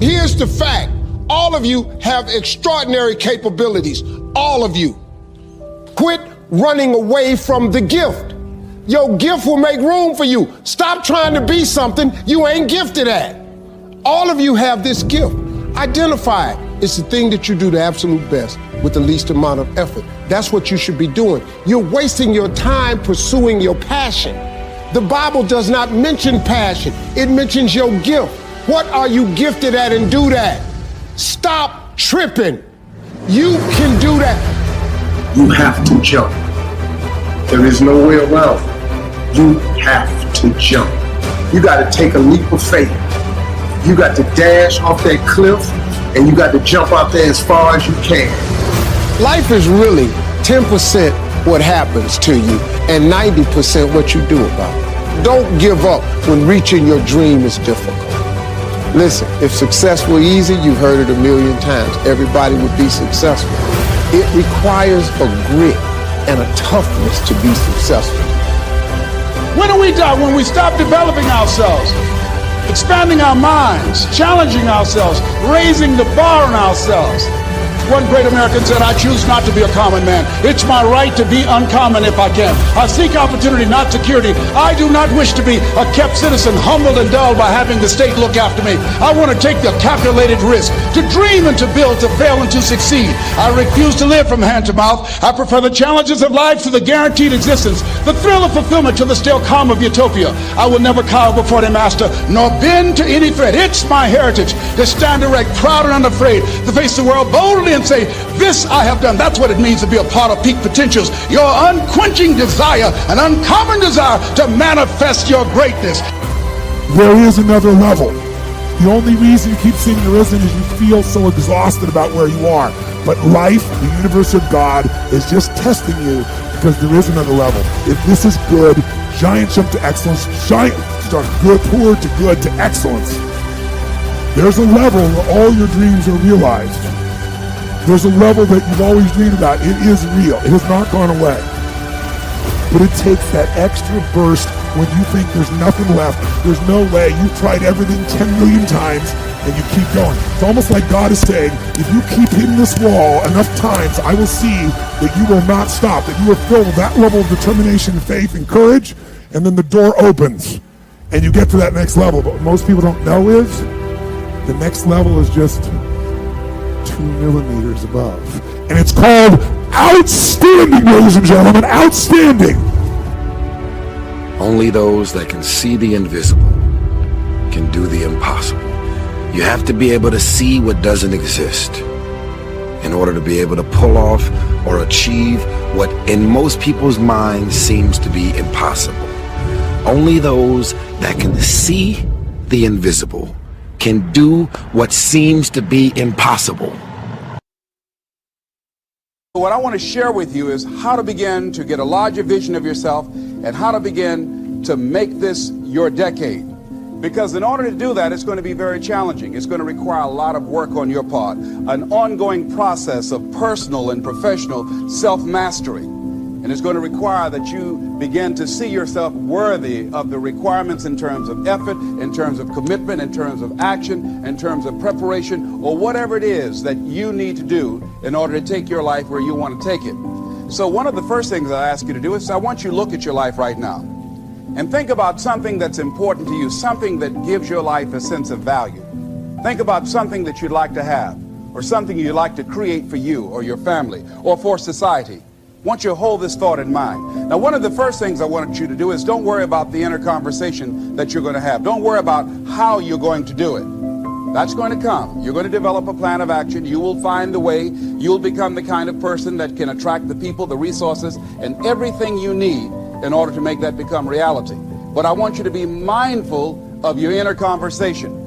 Here's the fact. All of you have extraordinary capabilities. All of you. Quit running away from the gift. Your gift will make room for you. Stop trying to be something you ain't gifted at. All of you have this gift. Identify it. It's the thing that you do the absolute best with the least amount of effort. That's what you should be doing. You're wasting your time pursuing your passion. The Bible does not mention passion. It mentions your gift. What are you gifted at, and do that? Stop tripping. You can do that. You have to jump. There is no way around it. You have to jump. You got to take a leap of faith. You got to dash off that cliff, and you got to jump out there as far as you can. Life is really 10% what happens to you and 90% what you do about it. Don't give up when reaching your dream is difficult. Listen, if success were easy, you've heard it a million times. Everybody would be successful. It requires a grit and a toughness to be successful. When are we done? When we stop developing ourselves, expanding our minds, challenging ourselves, raising the bar on ourselves. One great American said, I choose not to be a common man. It's my right to be uncommon if I can. I seek opportunity, not security. I do not wish to be a kept citizen, humbled and dulled by having the state look after me. I want to take the calculated risk, to dream and to build, to fail and to succeed. I refuse to live from hand to mouth. I prefer the challenges of life to the guaranteed existence, the thrill of fulfillment to the still calm of utopia. I will never cower before the master, nor bend to any threat. It's my heritage to stand erect, proud and unafraid, to face the world boldly and say, this I have done. That's what it means to be a part of peak potentials. Your unquenching desire, an uncommon desire to manifest your greatness. There is another level. The only reason you keep saying there isn't is you feel so exhausted about where you are. But life, the universe of God, is just testing you because there is another level. If this is good, giant jump to excellence, giant start good, poor to good to excellence. There's a level where all your dreams are realized. There's a level that you've always dreamed about. It is real. It has not gone away. But it takes that extra burst when you think there's nothing left. There's no way. You've tried everything 10 million times and you keep going. It's almost like God is saying, if you keep hitting this wall enough times, I will see that you will not stop, that you are filled with that level of determination, faith, and courage, and then the door opens and you get to that next level. But what most people don't know is the next level is just 2 millimeters above. And it's called outstanding, ladies and gentlemen, outstanding. Only those that can see the invisible can do the impossible. You have to be able to see what doesn't exist in order to be able to pull off or achieve what in most people's minds seems to be impossible. Only those that can see the invisible can do what seems to be impossible. What I want to share with you is how to begin to get a larger vision of yourself and how to begin to make this your decade. Because in order to do that, it's going to be very challenging. It's going to require a lot of work on your part, an ongoing process of personal and professional self-mastery. And it's going to require that you begin to see yourself worthy of the requirements in terms of effort, in terms of commitment, in terms of action, in terms of preparation, or whatever it is that you need to do in order to take your life where you want to take it. So one of the first things I ask you to do is I want you to look at your life right now and think about something that's important to you, something that gives your life a sense of value. Think about something that you'd like to have, or something you'd like to create for you or your family or for society. I want you to hold this thought in mind. Now, one of the first things I want you to do is don't worry about the inner conversation that you're going to have. Don't worry about how you're going to do it. That's going to come. You're going to develop a plan of action. You will find the way. You'll become the kind of person that can attract the people, the resources, and everything you need in order to make that become reality. But I want you to be mindful of your inner conversation.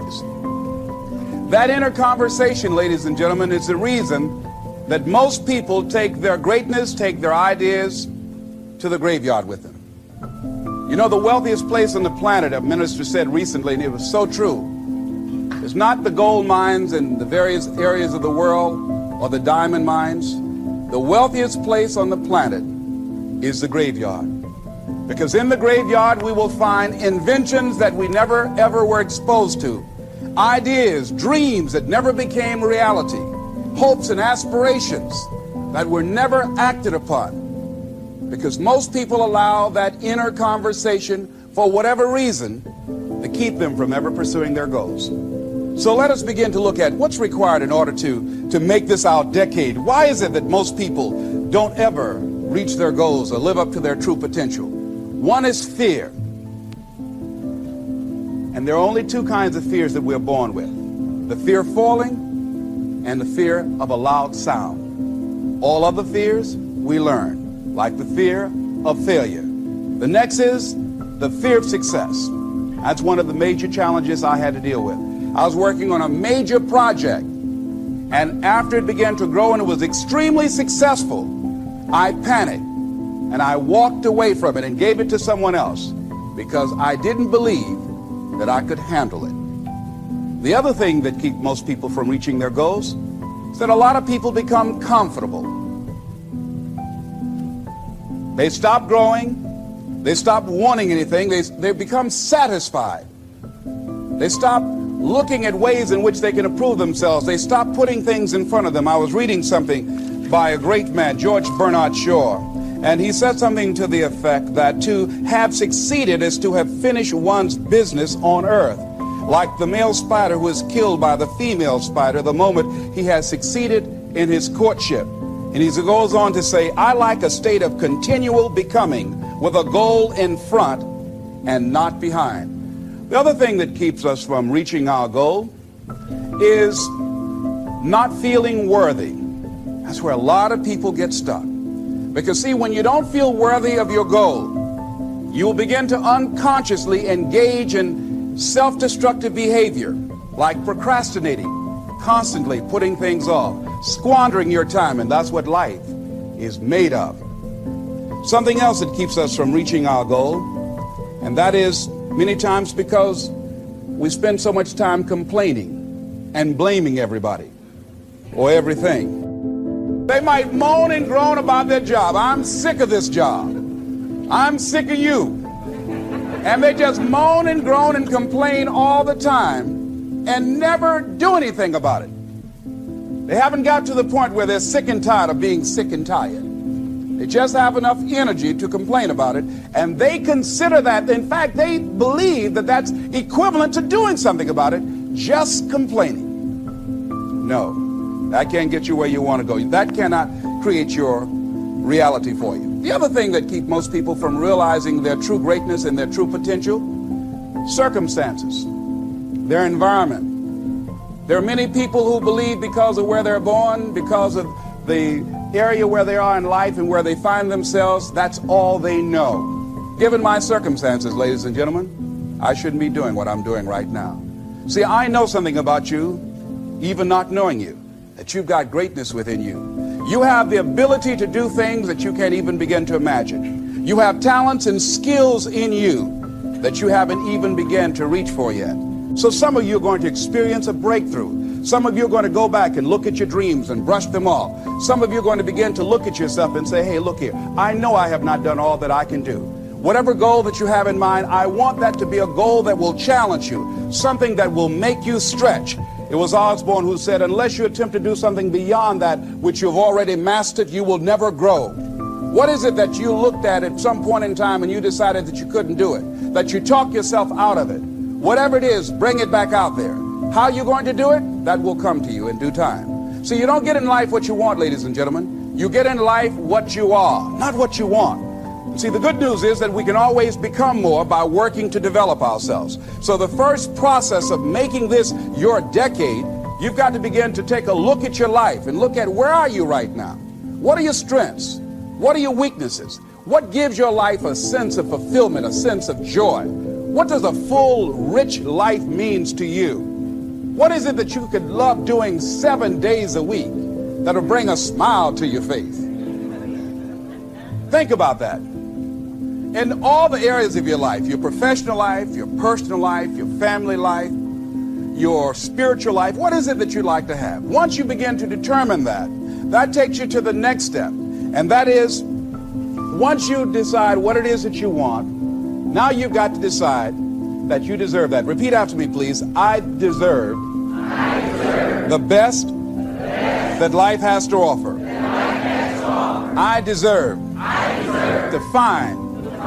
That inner conversation, ladies and gentlemen, is the reason that most people take their greatness, take their ideas to the graveyard with them. You know, the wealthiest place on the planet, a minister said recently, and it was so true, is not the gold mines in the various areas of the world or the diamond mines. The wealthiest place on the planet is the graveyard. Because in the graveyard we will find inventions that we never ever were exposed to, ideas, dreams that never became reality, hopes and aspirations that were never acted upon, because most people allow that inner conversation, for whatever reason, to keep them from ever pursuing their goals. So let us begin to look at what's required in order to make this our decade. Why is it that most people don't ever reach their goals or live up to their true potential? One is fear. And there are only two kinds of fears that we're born with: the fear of falling and the fear of a loud sound. All other fears we learn, like the fear of failure. The next is the fear of success. That's one of the major challenges I had to deal with. I was working on a major project, and after it began to grow and it was extremely successful, I panicked and I walked away from it and gave it to someone else because I didn't believe that I could handle it. The other thing that keeps most people from reaching their goals is that a lot of people become comfortable. They stop growing. They stop wanting anything. They become satisfied. They stop looking at ways in which they can improve themselves. They stop putting things in front of them. I was reading something by a great man, George Bernard Shaw, and he said something to the effect that to have succeeded is to have finished one's business on earth, like the male spider who is killed by the female spider the moment he has succeeded in his courtship. And he goes on to say, I like a state of continual becoming with a goal in front and not behind. The other thing that keeps us from reaching our goal is not feeling worthy. That's where a lot of people get stuck. Because see, when you don't feel worthy of your goal, you will begin to unconsciously engage in self-destructive behavior, like procrastinating, constantly putting things off, squandering your time, and that's what life is made of. Something else that keeps us from reaching our goal, and that is many times because we spend so much time complaining and blaming everybody or everything. They might moan and groan about their job. I'm sick of this job. I'm sick of you. And they just moan and groan and complain all the time and never do anything about it. They haven't got to the point where they're sick and tired of being sick and tired. They just have enough energy to complain about it, and they consider that, in fact, they believe that that's equivalent to doing something about it, just complaining. No, that can't get you where you want to go. That cannot create your reality for you. The other thing that keeps most people from realizing their true greatness and their true potential, circumstances, their environment. There are many people who believe because of where they're born, because of the area where they are in life and where they find themselves, that's all they know. Given my circumstances, ladies and gentlemen, I shouldn't be doing what I'm doing right now. See, I know something about you, even not knowing you, that you've got greatness within you. You have the ability to do things that you can't even begin to imagine. You have talents and skills in you that you haven't even begun to reach for yet. So some of you are going to experience a breakthrough. Some of you are going to go back and look at your dreams and brush them off. Some of you are going to begin to look at yourself and say, hey, look here, I know I have not done all that I can do. Whatever goal that you have in mind, I want that to be a goal that will challenge you, something that will make you stretch. It was Osborne who said, unless you attempt to do something beyond that which you've already mastered, you will never grow. What is it that you looked at some point in time and you decided that you couldn't do it, that you talked yourself out of it? Whatever it is, bring it back out there. How are you going to do it? That will come to you in due time. So you don't get in life what you want, ladies and gentlemen. You get in life what you are, not what you want. See, the good news is that we can always become more by working to develop ourselves. So the first process of making this your decade, you've got to begin to take a look at your life and look at where are you right now? What are your strengths? What are your weaknesses? What gives your life a sense of fulfillment, a sense of joy? What does a full, rich life means to you? What is it that you could love doing 7 days a week that'll bring a smile to your face? Think about that. In all the areas of your life, your professional life, your personal life, your family life, your spiritual life, what is it that you'd like to have? Once you begin to determine that, that takes you to the next step. And that is, once you decide what it is that you want, now you've got to decide that you deserve that. Repeat after me, please. I deserve the best that life has to offer. I deserve to find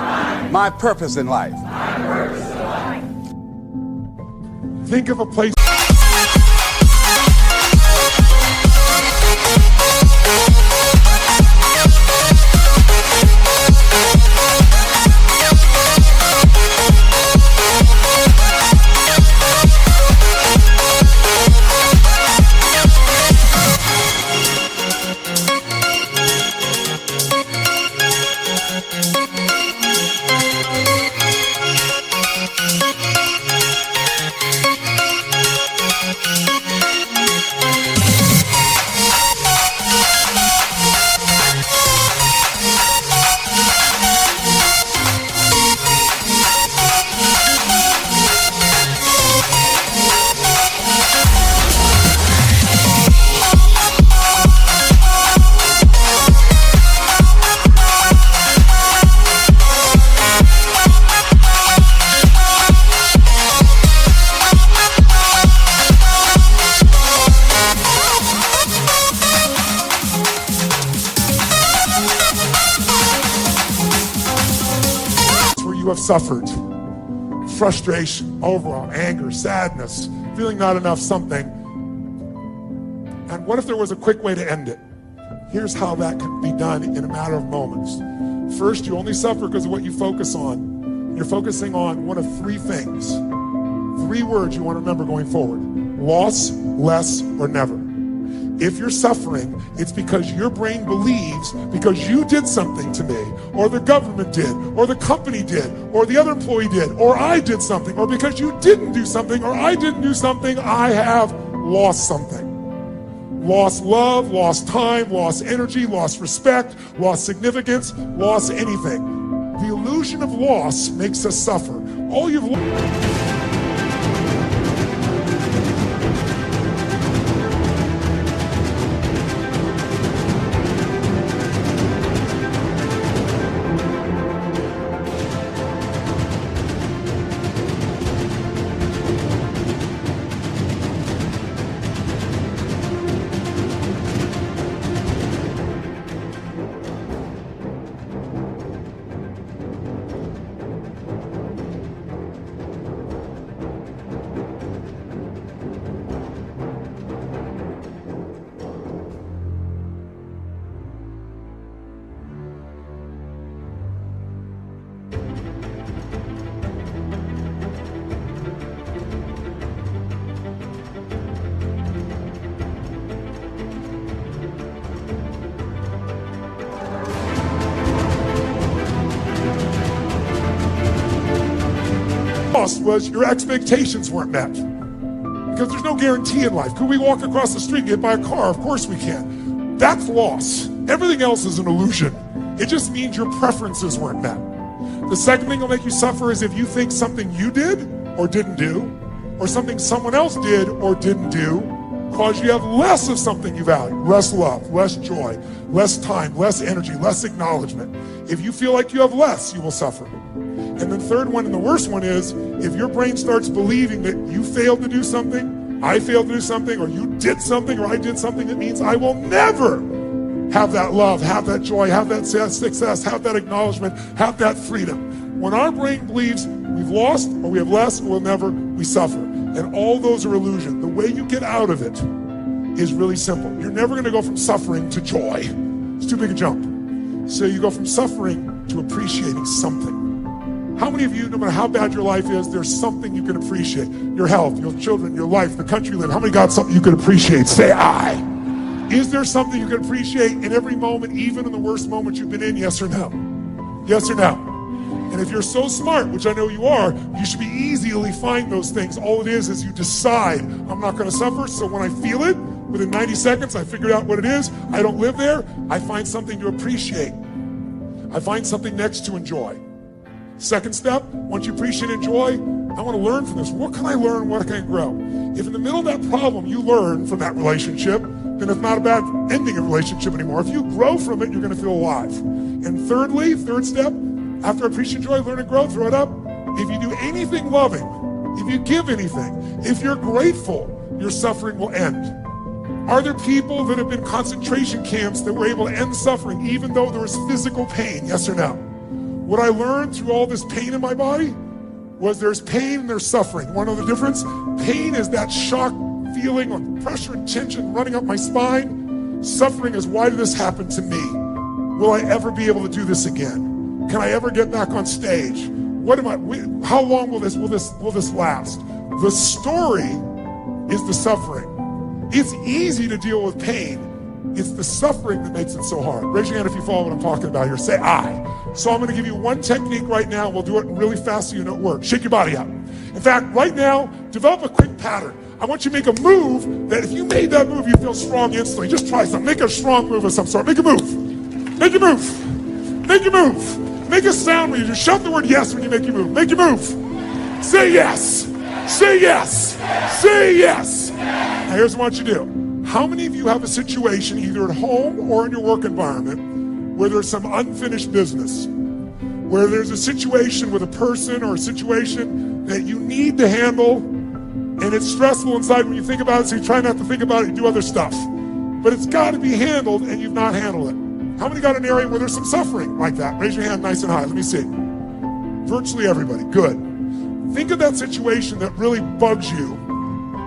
my purpose in life. Think of a place. You have suffered frustration, overwhelm, anger, sadness, feeling not enough something. And what if there was a quick way to end it? Here's how that can be done in a matter of moments. First, you only suffer because of what you focus on. You're focusing on one of three things. 3 words you want to remember going forward: loss, less, or never. If you're suffering, it's because your brain believes because you did something to me, or the government did, or the company did, or the other employee did, or I did something, or because you didn't do something, or I didn't do something, I have lost something. Lost love, lost time, lost energy, lost respect, lost significance, lost anything. The illusion of loss makes us suffer. All you've lost. Was your expectations weren't met. Because there's no guarantee in life. Could we walk across the street and get by a car? Of course we can. That's loss. Everything else is an illusion. It just means your preferences weren't met. The second thing that'll make you suffer is if you think something you did or didn't do, or something someone else did or didn't do, cause you have less of something you value. Less love, less joy, less time, less energy, less acknowledgement. If you feel like you have less, you will suffer. And the third one, and the worst one, is if your brain starts believing that you failed to do something, I failed to do something, or you did something, or I did something, that means I will never have that love, have that joy, have that success, have that acknowledgement, have that freedom. When our brain believes we've lost, or we have less, or we'll never, we suffer. And all those are illusion. The way you get out of it is really simple. You're never going to go from suffering to joy. It's too big a jump. So you go from suffering to appreciating something. How many of you, no matter how bad your life is, there's something you can appreciate? Your health, your children, your life, the country you live in. How many got something you can appreciate? Say I. Is there something you can appreciate in every moment, even in the worst moments you've been in? Yes or no? Yes or no? And if you're so smart, which I know you are, you should be easily find those things. All it is you decide, I'm not going to suffer, so when I feel it, within 90 seconds, I figured out what it is. I don't live there. I find something to appreciate. I find something next to enjoy. Second step, once you appreciate and enjoy, I want to learn from this. What can I learn? What can I grow? If in the middle of that problem you learn from that relationship, then it's not about ending a relationship anymore. If you grow from it, you're going to feel alive. And thirdly, third step, after appreciate and enjoy, learn and grow, throw it up. If you do anything loving, If you give anything, if you're grateful, your suffering will end. Are there people that have been in concentration camps that were able to end suffering even though there was physical pain? Yes or no? What I learned through all this pain in my body was there's pain and there's suffering. You want to know the difference? Pain is that shock feeling of pressure and tension running up my spine. Suffering is, why did this happen to me? Will I ever be able to do this again? Can I ever get back on stage? How long will this last? The story is the suffering. It's easy to deal with pain. It's the suffering that makes it so hard. Raise your hand if you follow what I'm talking about here. Say I. So I'm going to give you one technique right now. We'll do it really fast so you know it works. Shake your body out. In fact, right now, develop a quick pattern. I want you to make a move that if you made that move, you feel strong instantly. Just try something. Make a strong move of some sort. Make a move. Make a move. Make a move. Make a sound when you just shout the word yes when you make your move. Make your move. Say yes. Say yes. Say yes. Now here's what I want you to do. How many of you have a situation either at home or in your work environment where there's some unfinished business? Where there's a situation with a person or a situation that you need to handle and it's stressful inside when you think about it, so you try not to think about it, you do other stuff. But it's got to be handled and you've not handled it. How many got an area where there's some suffering like that? Raise your hand nice and high. Let me see. Virtually everybody. Good. Think of that situation that really bugs you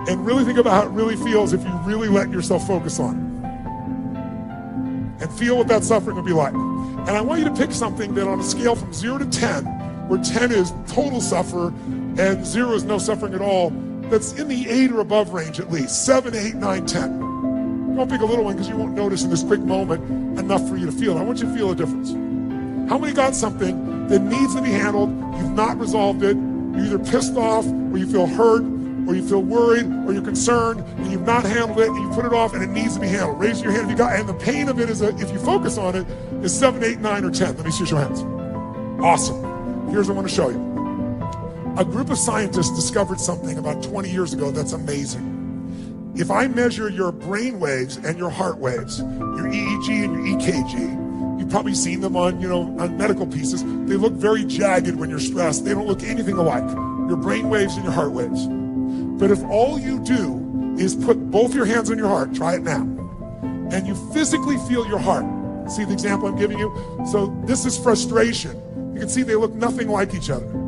and really think about how it really feels if you really let yourself focus on it. And feel what that suffering will be like. And I want you to pick something that on a scale from 0 to 10, where 10 is total suffer and 0 is no suffering at all, that's in the 8 or above range at least. 7, 8, 9, 10. Don't pick a little one because you won't notice in this quick moment enough for you to feel it. I want you to feel a difference. How many got something that needs to be handled, you've not resolved it, you're either pissed off or you feel hurt or you feel worried or you're concerned and you've not handled it and you put it off and it needs to be handled? Raise your hand if you got, and the pain of it is, if you focus on it, is 7, 8, 9, or 10. Let me see your hands. Awesome. Here's what I want to show you. A group of scientists discovered something about 20 years ago that's amazing. If I measure your brain waves and your heart waves, your EEG and your EKG, you've probably seen them on, on medical pieces. They look very jagged when you're stressed. They don't look anything alike. Your brain waves and your heart waves. But if all you do is put both your hands on your heart, try it now, and you physically feel your heart. See the example I'm giving you? So this is frustration. You can see they look nothing like each other.